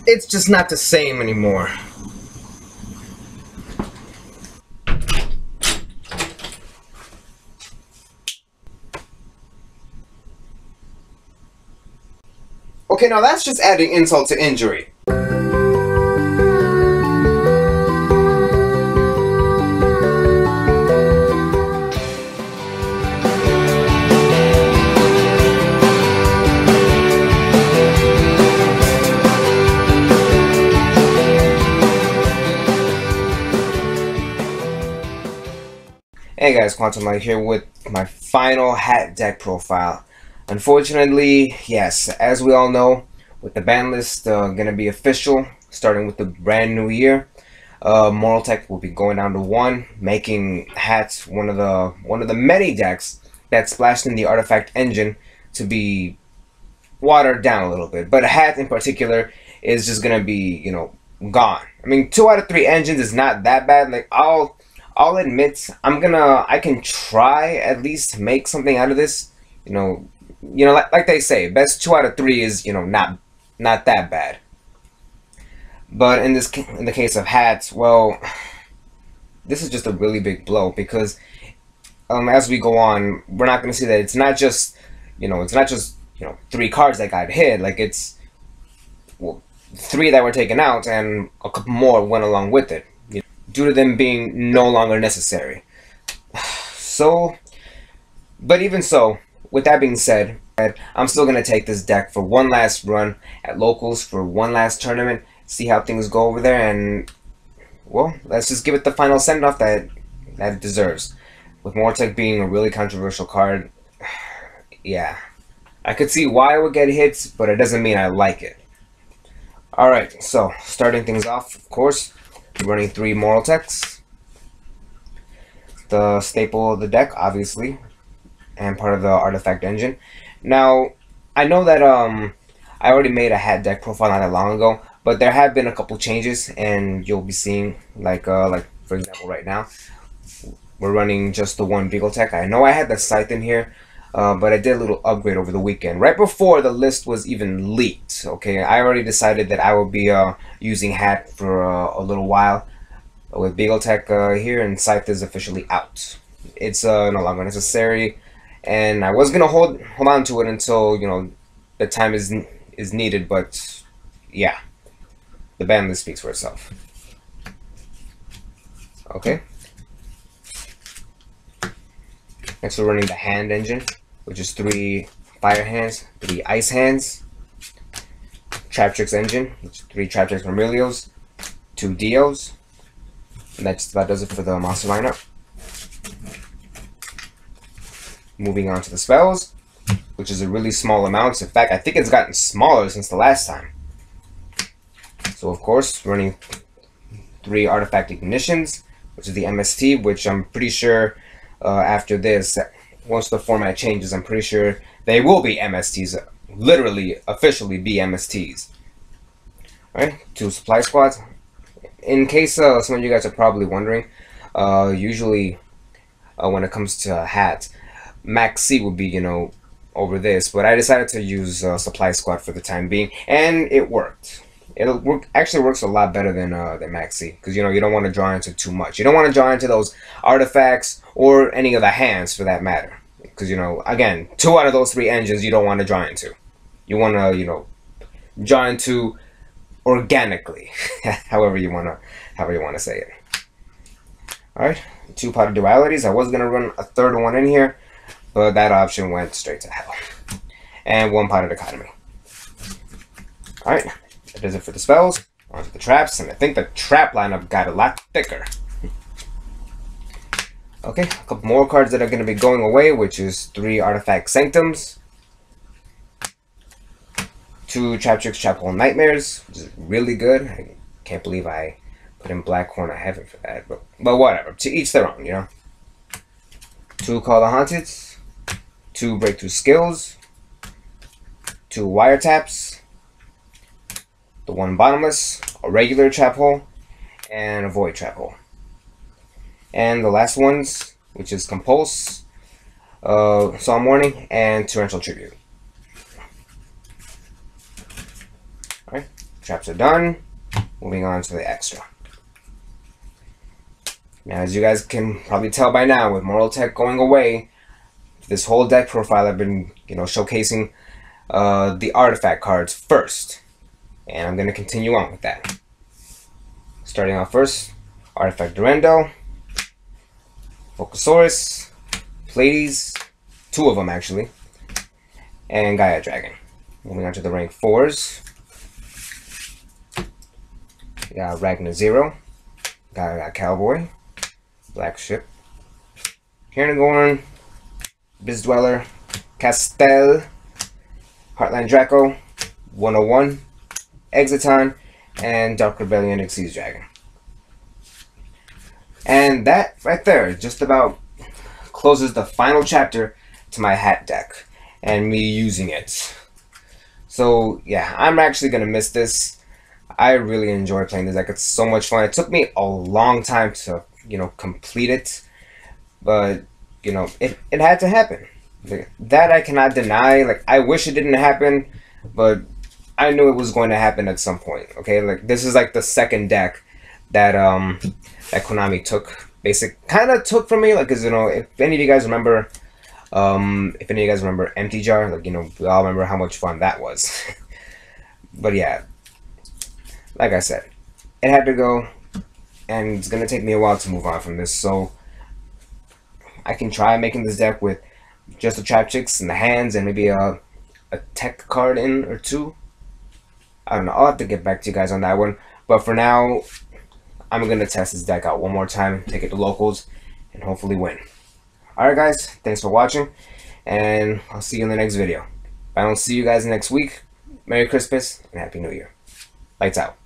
it's just not the same anymore. Okay, now that's just adding insult to injury. Hey guys, Quantum Light here with my final hat deck profile. Unfortunately, yes, as we all know, with the ban list gonna be official starting with the brand new year, Moral Tech will be going down to 1, making hats one of the many decks that splashed in the artifact engine to be watered down a little bit. But a hat in particular is just gonna be, you know, gone. I mean, 2 out of 3 engines is not that bad. Like I'll admit, I can try at least to make something out of this. You know, like they say, best 2 out of 3 is, you know, not that bad. But in the case of hats, well, this is just a really big blow because as we go on, we're not going to see that it's not just 3 cards that got hit. Like it's 3 that were taken out and a couple more went along with it, due to them being no longer necessary. So, but even so, with that being said, I'm still going to take this deck for one last run at locals, for one last tournament, see how things go over there, and, well, let's just give it the final send-off that it deserves. With Mortec being a really controversial card, yeah, I could see why it would get hits, but it doesn't mean I like it. Alright, so, starting things off, of course, running 3 Moral Techs, the staple of the deck, obviously, and part of the artifact engine. Now, I know that I already made a hat deck profile not that long ago, but there have been a couple changes, and you'll be seeing, like for example, right now, we're running just the 1 Beagle Tech. I know I had the Scythe in here, but I did a little upgrade over the weekend, right before the list was even leaked. Okay, I already decided that I will be using hat for a little while with Beagle Tech here, and Scythe is officially out. It's no longer necessary, and I was gonna hold on to it until, you know, the time is needed. But yeah, the ban list speaks for itself. Okay. Next, we're running the hand engine, which is 3 fire hands, 3 ice hands. Trap Tricks engine, which is 3 Trap Tricks Vermilios, 2 Dios. And that just about does it for the monster lineup. Moving on to the spells, which is a really small amount. In fact, I think it's gotten smaller since the last time. So of course, running 3 Artifact Ignitions, which is the MST, which I'm pretty sure after this, once the format changes, I'm pretty sure they will be MSTs, literally, officially be MSTs. Alright, 2 Supply Squads. In case some of you guys are probably wondering, usually when it comes to hats, Max C would be, you know, over this, but I decided to use Supply Squad for the time being, and it worked. Actually works a lot better than Max C, because, you know, you don't want to draw into too much. You don't want to draw into those artifacts or any of the hands for that matter, because, you know, again, 2 out of those 3 engines you don't want to draw into. You want to, you know, draw into organically, however you want to say it. All right, 2 Pot of Dualities. I was gonna run a 3rd one in here, but that option went straight to hell. And 1 Pot of Dichotomy. All right, that does it for the spells. On to the traps, and I think the trap lineup got a lot thicker. Okay, a couple more cards that are going to be going away, which is 3 Artifact Sanctums, 2 Trap Tricks Chapel Nightmares, which is really good. I can't believe I put in Black Horn of Heaven for that, but whatever. To each their own, you know. 2 Call the Haunted, 2 Breakthrough Skills, 2 Wiretaps, the 1 Bottomless, a regular Trap Hole, and a Void Trap Hole. And the last ones, which is Compulse, Psalm Warning, and Torrential Tribute. Alright, Traps are done. Moving on to the extra. Now, as you guys can probably tell by now, with Moral Tech going away, this whole deck profile I've been, showcasing the artifact cards first. And I'm going to continue on with that. Starting off first, Artifact Durendo, Focusaurus, Pleiades, 2 of them actually, and Gaia Dragon. Moving on to the rank 4s. We got Ragnar Zero, got Cowboy, Black Ship, Cairngorn, Bizdweller, Castel, Heartland Draco, 101, Exiton, and Dark Rebellion Xyz Dragon. And that right there just about closes the final chapter to my hat deck and me using it. So yeah, I'm actually gonna miss this. I really enjoy playing this deck. It's so much fun. It took me a long time to complete it, but it had to happen. That I cannot deny. Like, I wish it didn't happen, but I knew it was going to happen at some point. Okay, like, this is like the second deck that that Konami took from me. Like, cause if any of you guys remember, Empty Jar, like, we all remember how much fun that was. But yeah, like I said, it had to go, and it's gonna take me a while to move on from this. So I can try making this deck with just the Trap Chicks in the hands and maybe a tech card in or 2. I don't know. I'll have to get back to you guys on that one. But for now, I'm going to test this deck out one more time, take it to locals, and hopefully win. Alright guys, thanks for watching, and I'll see you in the next video. If I don't see you guys next week, Merry Christmas and Happy New Year. Lights out.